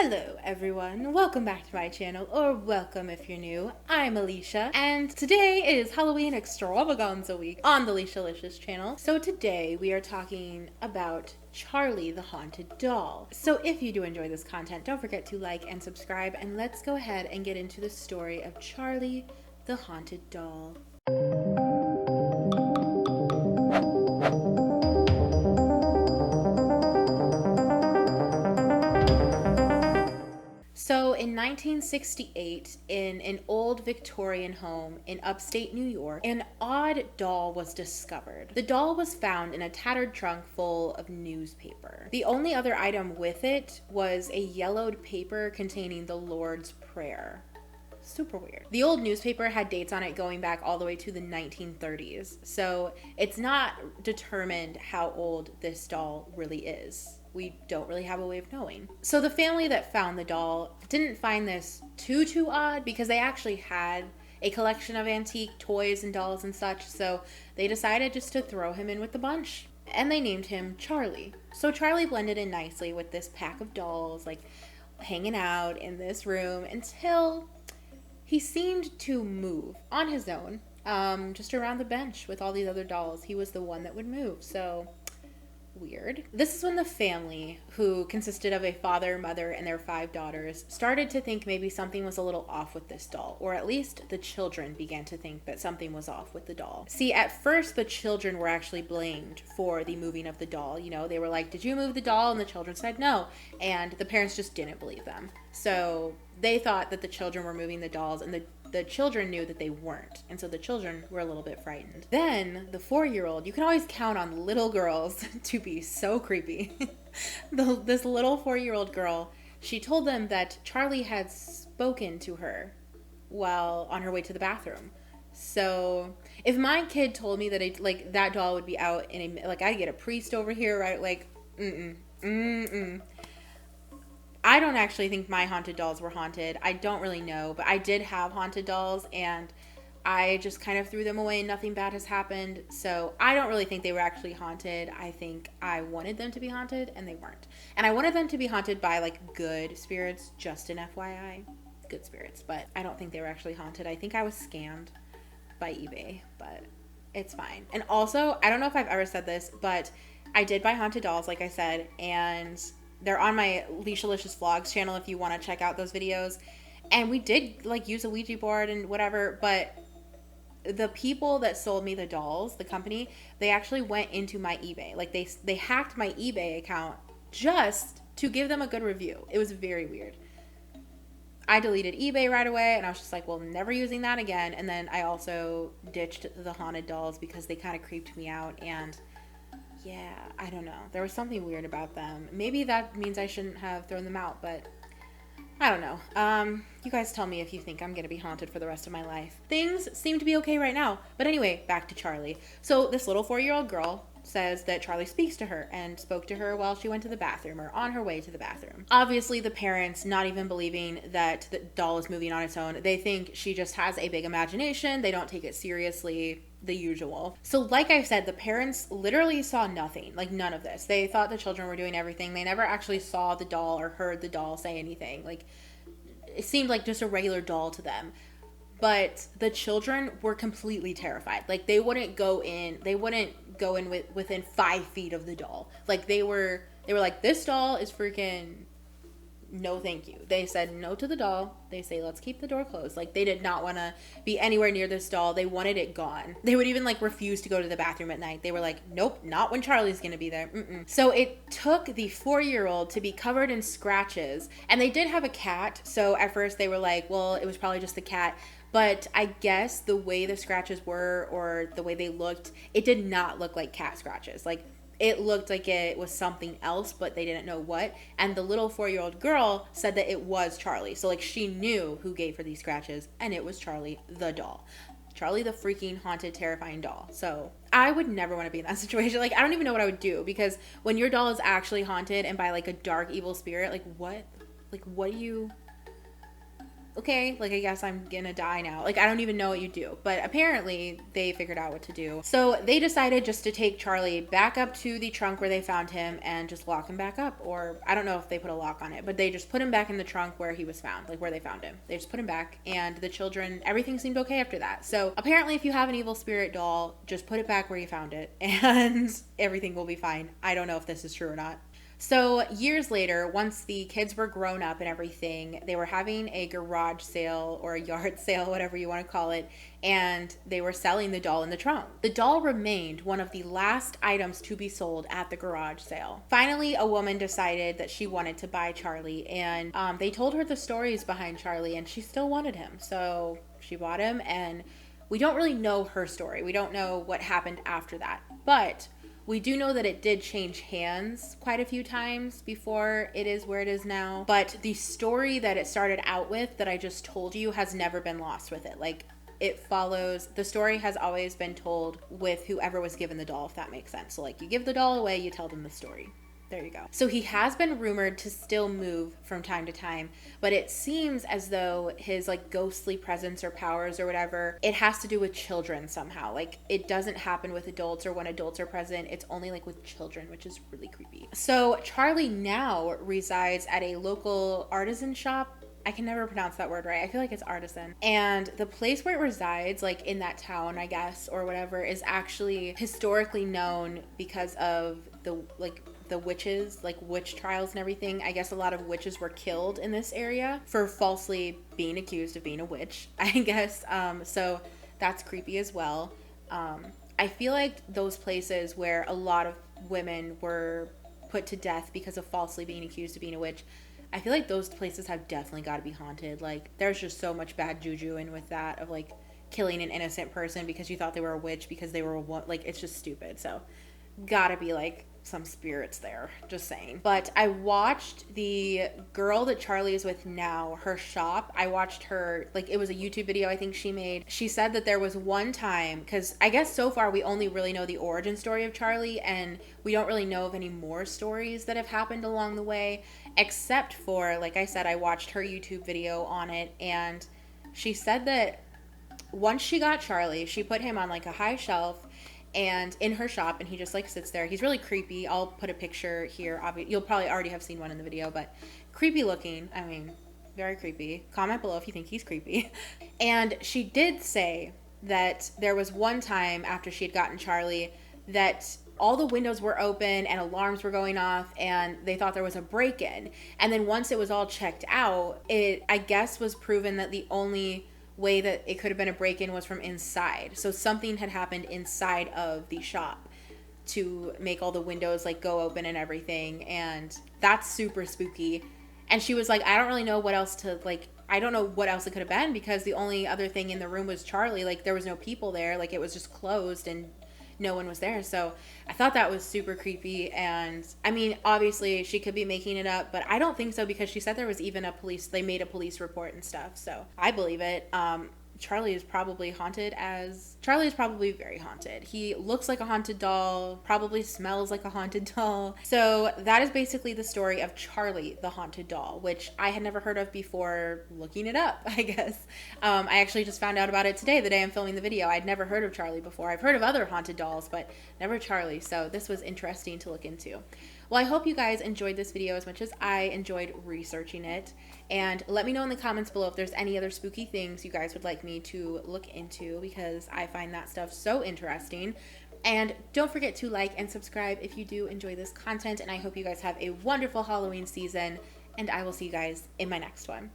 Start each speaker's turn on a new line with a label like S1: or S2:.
S1: Hello everyone, welcome back to my channel, or welcome if you're new. I'm Alicia, and today is Halloween Extravaganza week on the Alicialicious channel. So today we are talking about Charley the Haunted Doll. So if you do enjoy this content, don't forget to like and subscribe, and let's go ahead and get into the story of Charley the Haunted Doll. So in 1968, in an old Victorian home in upstate New York, an odd doll was discovered. The doll was found in a tattered trunk full of newspaper. The only other item with it was a yellowed paper containing the Lord's Prayer. Super weird. The old newspaper had dates on it going back all the way to the 1930s, so it's not determined how old this doll really is. We don't really have a way of knowing. So the family that found the doll didn't find this too odd because they actually had a collection of antique toys and dolls and such, so they decided just to throw him in with the bunch. And they named him Charley. So Charley blended in nicely with this pack of dolls, like hanging out in this room until he seemed to move on his own, just around the bench with all these other dolls. He was the one that would move, so weird. This is when the family, who consisted of a father, mother, and their 5 daughters, started to think maybe something was a little off with this doll, or at least the children began to think that something was off with the doll. See, at first the children were actually blamed for the moving of the doll. You know, they were like, "Did you move the doll?" And the children said no, and the parents just didn't believe them. So they thought that the children were moving the dolls, and the children knew that they weren't, and so the children were a little bit frightened. Then the 4-year-old, you can always count on little girls to be so creepy. This little 4-year-old girl, she told them that Charley had spoken to her while on her way to the bathroom. So if my kid told me that that doll would be out in a, I'd get a priest over here, right? Like, I don't actually think my haunted dolls were haunted. I don't really know, but I did have haunted dolls, and I just kind of threw them away and nothing bad has happened. So I don't really think they were actually haunted. I think I wanted them to be haunted, and they weren't. And I wanted them to be haunted by, like, good spirits, just an FYI. Good spirits, but I don't think they were actually haunted. I think I was scammed by eBay, but it's fine. And also, I don't know if I've ever said this, but I did buy haunted dolls, like I said, and they're on my Alicialicious Vlogs channel if you want to check out those videos. And we did use a Ouija board and whatever, but the people that sold me the dolls, the company, they actually went into my eBay. Like they hacked my eBay account just to give them a good review. It was very weird. I deleted eBay right away, and I was just like, well, never using that again. And then I also ditched the haunted dolls because they kind of creeped me out, and yeah, I don't know. There was something weird about them. Maybe that means I shouldn't have thrown them out, but I don't know. You guys tell me if you think I'm going to be haunted for the rest of my life. Things seem to be okay right now. But anyway, back to Charley. So this little 4-year-old girl says that Charley speaks to her and spoke to her while she went to the bathroom or on her way to the bathroom. Obviously, the parents, not even believing that the doll is moving on its own, they think she just has a big imagination. They don't take it seriously. The usual. So like I said, the parents literally saw nothing, like none of this. They thought the children were doing everything. They never actually saw the doll or heard the doll say anything. Like, it seemed like just a regular doll to them. But the children were completely terrified. Like, they wouldn't go in within 5 feet of the doll. Like, they were like, this doll is freaking, no thank you. They said no to the doll. They say, let's keep the door closed. Like, they did not want to be anywhere near this doll. They wanted it gone. They would even refuse to go to the bathroom at night. They were like, nope, not when Charley's gonna be there. So it took the 4-year-old to be covered in scratches, and they did have a cat. So at first they were like, well, it was probably just the cat. But I guess the way the scratches were, or the way they looked, it did not look like cat scratches. Like, it looked like it was something else, but they didn't know what. And the little 4-year-old girl said that it was Charley. So, she knew who gave her these scratches, and it was Charley, the doll. Charley, the freaking haunted, terrifying doll. So, I would never want to be in that situation. I don't even know what I would do, because when your doll is actually haunted and by, a dark, evil spirit, what do you... okay, like, I guess I'm gonna die now. Like, I don't even know what you do. But apparently, they figured out what to do. So they decided just to take Charley back up to the trunk where they found him and just lock him back up. Or, I don't know if they put a lock on it, but they just put him back in the trunk where he was found, like where they found him. They just put him back, and the children, everything seemed okay after that. So apparently, if you have an evil spirit doll, just put it back where you found it, and everything will be fine. I don't know if this is true or not. So years later, once the kids were grown up and everything, they were having a garage sale or a yard sale, whatever you want to call it, and they were selling the doll in the trunk. The doll remained one of the last items to be sold at the garage sale. Finally, a woman decided that she wanted to buy Charley, and they told her the stories behind Charley, and she still wanted him. So she bought him, and we don't really know her story. We don't know what happened after that, but we do know that it did change hands quite a few times before it is where it is now. But the story that it started out with that I just told you has never been lost with it. Like, it follows, the story has always been told with whoever was given the doll, if that makes sense. So, like, you give the doll away, you tell them the story. There you go. So he has been rumored to still move from time to time, but it seems as though his like ghostly presence or powers or whatever, it has to do with children somehow. Like, it doesn't happen with adults or when adults are present. It's only like with children, which is really creepy. So Charley now resides at a local artisan shop. I can never pronounce that word right. I feel like it's artisan. And the place where it resides, like in that town, I guess, or whatever, is actually historically known because of the witches, like witch trials and everything. I guess a lot of witches were killed in this area for falsely being accused of being a witch, I guess. So that's creepy as well. I feel like those places where a lot of women were put to death because of falsely being accused of being a witch, I feel like those places have definitely got to be haunted. Like, there's just so much bad juju in with that of like killing an innocent person because you thought they were a witch because they were like, it's just stupid. So gotta be like some spirits there, just saying. But I watched the girl that Charley is with now, her shop. I watched her, like, it was a YouTube video I think she made. She said that there was one time, because I guess so far we only really know the origin story of Charley, and we don't really know of any more stories that have happened along the way, except for, like I said, I watched her YouTube video on it, and she said that once she got Charley, she put him on like a high shelf and in her shop, and he just like sits there. He's really creepy. I'll put a picture here. You'll probably already have seen one in the video, but creepy looking. I mean, very creepy. Comment below if you think he's creepy. And she did say that there was one time after she had gotten Charley that all the windows were open and alarms were going off and they thought there was a break-in. And then once it was all checked out, it, I guess, was proven that the only way that it could have been a break-in was from inside. So something had happened inside of the shop to make all the windows like go open and everything, and that's super spooky. And she was like, I don't really know what else to like, I don't know what else it could have been because the only other thing in the room was Charley. Like, there was no people there, like it was just closed and no one was there. So I thought that was super creepy. And I mean, obviously she could be making it up, but I don't think so because she said there was even they made a police report and stuff. So I believe it. Charley is probably very haunted. He looks like a haunted doll, probably smells like a haunted doll. So that is basically the story of Charley, the haunted doll, which I had never heard of before looking it up, I guess. I actually just found out about it today, the day I'm filming the video. I'd never heard of Charley before. I've heard of other haunted dolls, but never Charley. So this was interesting to look into. Well, I hope you guys enjoyed this video as much as I enjoyed researching it. And let me know in the comments below if there's any other spooky things you guys would like me to look into, because I find that stuff so interesting. And don't forget to like and subscribe if you do enjoy this content. And I hope you guys have a wonderful Halloween season. And I will see you guys in my next one.